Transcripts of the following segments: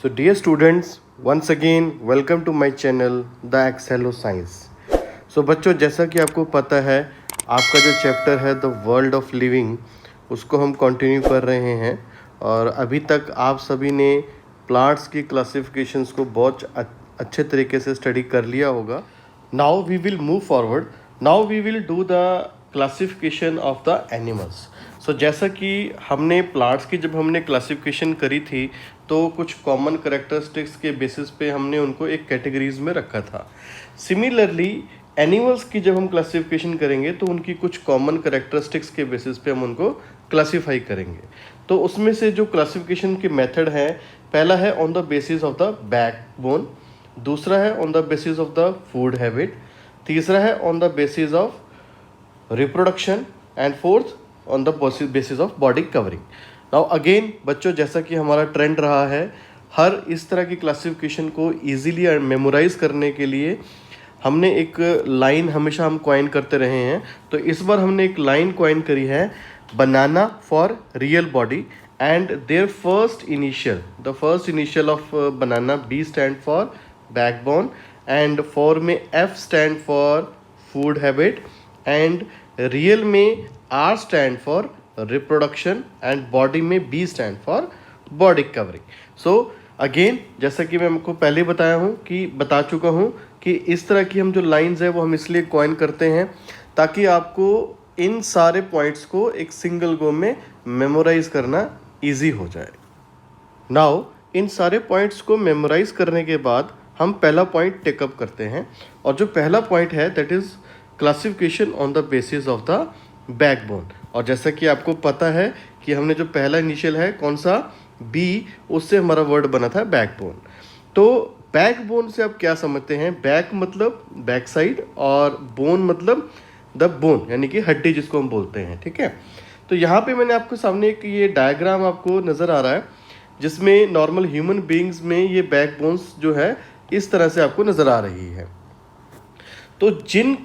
So dear students, once again welcome to my channel The Excello Science. So बच्चों, जैसा कि आपको पता है, आपका जो चैप्टर है द वर्ल्ड ऑफ लिविंग, उसको हम कंटिन्यू कर रहे हैं और अभी तक आप सभी ने प्लांट्स की क्लासिफिकेशंस को बहुत अच्छे तरीके से स्टडी कर लिया होगा. Now we will move forward. Now we will do the classification of the animals. So जैसा कि हमने प्लांट्स की जब हमने क्लासिफिकेशन करी थी तो कुछ कॉमन करेक्टरिस्टिक्स के बेसिस पे हमने उनको एक कैटेगरीज में रखा था. सिमिलरली एनिमल्स की जब हम क्लासिफिकेशन करेंगे तो उनकी कुछ कॉमन करेक्टरिस्टिक्स के बेसिस पे हम उनको क्लासीफाई करेंगे. तो उसमें से जो क्लासिफिकेशन के मेथड है, पहला है on the basis of the backbone, दूसरा है on the basis of the food habit, तीसरा है on the basis of reproduction and fourth on the basis of body covering. Now again बच्चों, जैसा कि हमारा ट्रेंड रहा है, हर इस तरह की क्लासिफिकेशन को इजीली मेमोराइज करने के लिए हमने एक लाइन हमेशा हम कॉइन करते रहे हैं. तो इस बार हमने एक लाइन कॉइन करी है, banana for real body and their first initial of banana B stand for backbone and for में F stand for food habit and real में R stand for reproduction and body में B stand for body covering. So again, जैसा कि मैं आपको पहले बता चुका हूँ कि इस तरह की हम जो लाइंस है वो हम इसलिए कॉइन करते हैं ताकि आपको इन सारे पॉइंट्स को एक सिंगल गो में मेमोराइज करना इजी हो जाए. नाउ इन सारे पॉइंट्स को मेमोराइज करने के बाद हम पहला पॉइंट टेकअप करते हैं और जो पहला पॉइंट है that is classification on the basis of the backbone. और जैसा कि आपको पता है कि हमने जो पहला इनिशियल है कौन सा, बी, उससे हमारा वर्ड बना था बैकबोन. तो बैकबोन से आप क्या समझते हैं? बैक मतलब बैक साइड और बोन मतलब द बोन, यानी कि हड्डी जिसको हम बोलते हैं. ठीक है, तो यहाँ पे मैंने आपके सामने एक ये डायग्राम आपको नज़र आ रहा है जिसमें नॉर्मल ह्यूमन बींग्स में ये बैकबोन्स जो है इस तरह से आपको नज़र आ रही है. तो जिन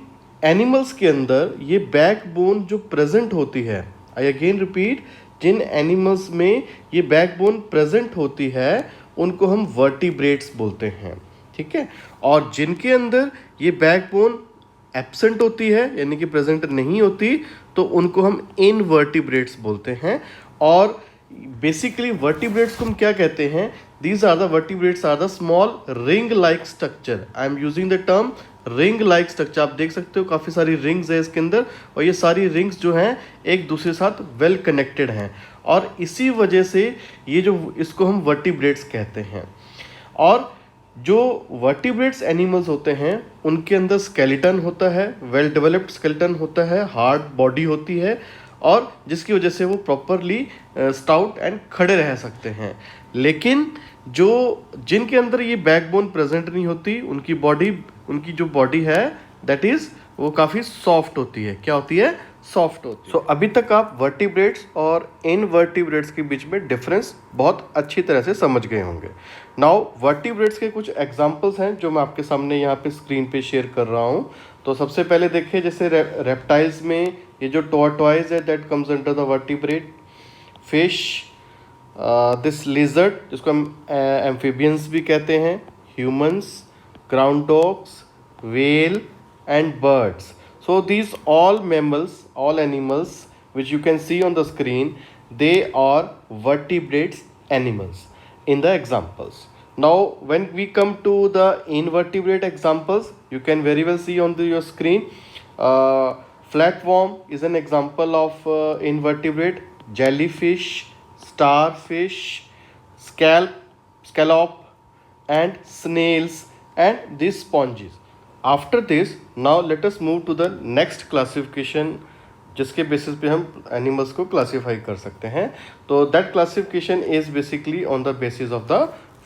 एनिमल्स के अंदर ये बैकबोन जो प्रेजेंट होती है, आई अगेन रिपीट, जिन एनिमल्स में ये बैकबोन प्रेजेंट होती है उनको हम वर्टिब्रेट्स बोलते हैं. ठीक है, और जिनके अंदर ये बैकबोन एब्सेंट होती है यानी कि प्रेजेंट नहीं होती तो उनको हम इनवर्टिब्रेट्स बोलते हैं. और बेसिकली वर्टिब्रेट्स को हम क्या कहते हैं? These are the vertebrates are the small ring like structure. I am using the term ring like structure. आप देख सकते हो काफ़ी सारी रिंग्स है इसके अंदर और ये सारी रिंग्स जो हैं एक दूसरे के साथ वेल कनेक्टेड हैं और इसी वजह से ये जो इसको हम वर्टिब्रेट्स कहते हैं. और जो वर्टिब्रेट्स एनिमल्स होते हैं उनके अंदर स्केलेटन होता है, वेल डेवलप्ड स्केलेटन होता है, हार्ड बॉडी होती है और जिसकी वजह से वो प्रॉपरली स्टाउट एंड खड़े रह सकते हैं. लेकिन जिनके अंदर ये बैकबोन प्रेजेंट नहीं होती उनकी जो बॉडी है दैट इज़ वो काफ़ी सॉफ्ट होती है. क्या होती है? सॉफ्ट होती है. सो अभी तक आप वर्टिब्रेट्स और इनवर्टिब्रेट्स के बीच में डिफरेंस बहुत अच्छी तरह से समझ गए होंगे. नाउ वर्टिब्रेट्स के कुछ एग्जांपल्स हैं जो मैं आपके सामने यहाँ पे स्क्रीन पे शेयर कर रहा हूँ. तो सबसे पहले देखिए, जैसे रेप्टाइल्स में ये जो टॉर्टॉइज है that comes under the vertebrate. Fish, this lizard जिसको हम एम्फीबियंस भी कहते हैं, humans, ground dogs, whale and birds. So these all mammals, all animals which you can see on the screen, they are vertebrates animals in the examples. Now when we come to the invertebrate examples, you can very well see on your screen. Flatworm is an example of invertebrate. Jellyfish, starfish, scallop and snails and these sponges. After this, now let us move to the next classification जिसके basis पे हम animals को classify कर सकते हैं. तो that classification is basically on the basis of the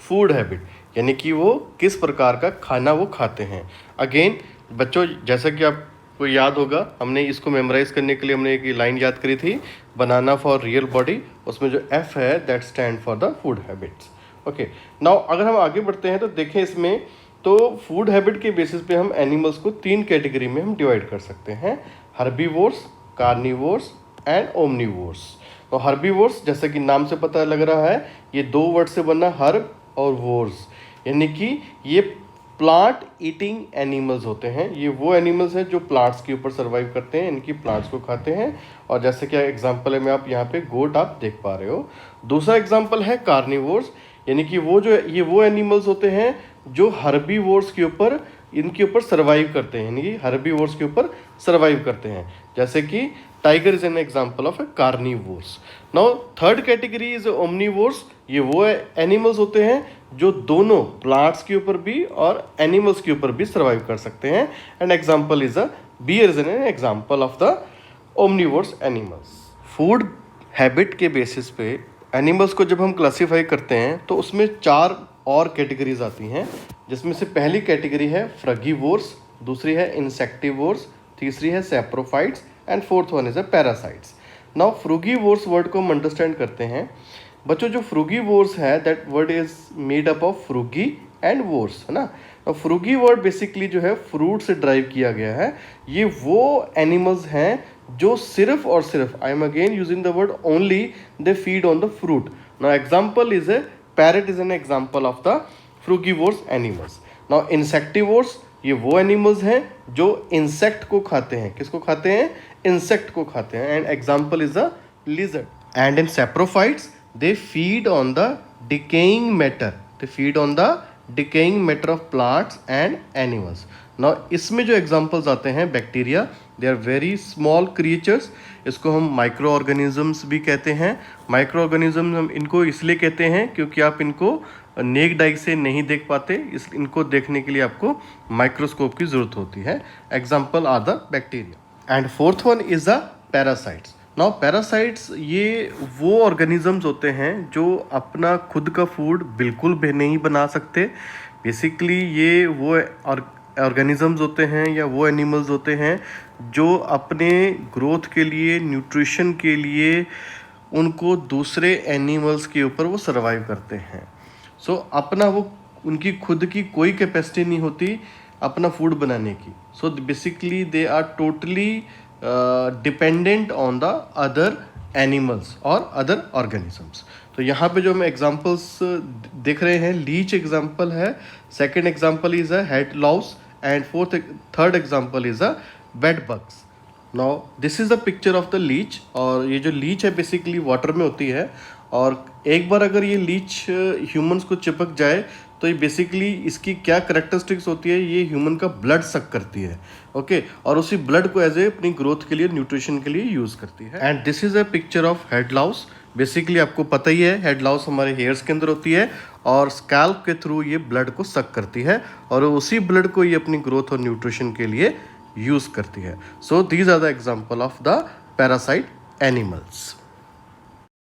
food habit, यानी कि वो किस प्रकार का खाना वो खाते हैं. अगेन बच्चों, जैसा कि आपको याद होगा, हमने इसको मेमोराइज करने के लिए हमने एक लाइन याद करी थी, बनाना फॉर रियल बॉडी. उसमें जो एफ है that stand for the food habits. Okay, now अगर हम आगे बढ़ते हैं तो देखें इसमें, तो फूड हैबिट के बेसिस पे हम एनिमल्स को 3 कैटेगरी में हम डिवाइड कर सकते हैं, हर्बीवोर्स, कार्निवोर्स एंड ओमनीवोर्स. तो हर्बीवोर्स जैसे कि नाम से पता लग रहा है, ये 2 वर्ड से बना हर्ब और वोर्स, यानी कि ये प्लांट ईटिंग एनिमल्स होते हैं। ये वो एनिमल्स हैं जो प्लांट्स के ऊपर सर्वाइव करते हैं, इनकी प्लांट्स को खाते हैं। और जैसे कि एग्जांपल है में आप यहाँ पे गोट आप देख पा रहे हो। दूसरा एग्जांपल है कार्निवोर्स, यानी कि वो एनिमल्स होते हैं जो हर्बीवोर्स के ऊपर इनके ऊपर सर्वाइव करते हैं, यानी कि हर्बीवोर्स के ऊपर सर्वाइव करते हैं। जैसे कि tiger is an example of A carnivores. Now third category is omnivores. ये वो एनिमल्स होते हैं जो दोनों प्लांट्स के ऊपर भी और एनिमल्स के ऊपर भी सर्वाइव कर सकते हैं। And example is a bear is an example of the omnivores animals. Food habit के बेसिस पे एनिमल्स को जब हम क्लासीफाई करते हैं तो उसमें 4 और कैटेगरीज आती हैं, जिसमें से पहली कैटेगरी है फ्रगीवोर्स, दूसरी है इंसेक्टिवोर्स, तीसरी है saprophytes and fourth one is a parasites. Now frugivores word को हम अंडरस्टैंड करते हैं। बच्चों जो फ्रूगीवोर्स है that word is made up of frugi and vores, है ना। तो फ्रूगी वर्ड बेसिकली जो है फ्रूट से ड्राइव किया गया है। ये वो एनिमल्स हैं जो सिर्फ और सिर्फ, I am again using the word only, they feed on the fruit. Now example is a parrot is an example of the frugivores animals. Now insectivores, ये वो एनिमल्स हैं जो इंसेक्ट को खाते हैं। किसको खाते हैं? इंसेक्ट को खाते हैं। And example is a lizard. And in saprophytes they feed on the decaying matter, they feed on the decaying matter of plants and animals. Now इसमें जो एग्जांपल्स आते हैं bacteria, they are very small creatures. इसको हम micro organisms भी कहते हैं। Micro organism हम इनको इसलिए कहते हैं क्योंकि आप इनको नेक डाई से नहीं देख पाते, इनको देखने के लिए आपको माइक्रोस्कोप की ज़रूरत होती है। Example are the bacteria. And fourth one is the parasites. Now parasites ये वो ऑर्गेनिजम्स होते हैं जो अपना खुद का फूड बिल्कुल भी नहीं बना सकते। बेसिकली ये वो ऑर्गेनिजम्स होते हैं या वो एनिमल्स होते हैं जो अपने ग्रोथ के लिए, न्यूट्रिशन के लिए उनको दूसरे एनिमल्स के ऊपर वो सर्वाइव करते हैं। सो अपना वो उनकी खुद की कोई कैपेसिटी नहीं होती अपना फूड बनाने की। So basically they are totally dependent on the other animals और अदर ऑर्गेनिजम्स। तो यहाँ पे जो हम एग्जांपल्स देख रहे हैं, लीच एग्जांपल है, second example is a head louse and third example is a bed bugs. Now this is the picture of the leech. और ये जो लीच है बेसिकली वाटर में होती है, और एक बार अगर ये लीच ह्यूमंस को चिपक जाए तो ये बेसिकली इसकी क्या करेक्टरिस्टिक्स होती है, ये ह्यूमन का ब्लड सक करती है, ओके, और उसी ब्लड को एज ए अपनी ग्रोथ के लिए, न्यूट्रिशन के लिए यूज़ करती है। And this is a picture of head Laue's. Basically आपको पता ही है हेड लाउस हमारे हेयर्स के अंदर होती है और स्कैल्प के थ्रू ये ब्लड को सक करती है और उसी ब्लड को ये अपनी ग्रोथ और न्यूट्रिशन के लिए यूज़ करती है। So these are the example of the parasite animals.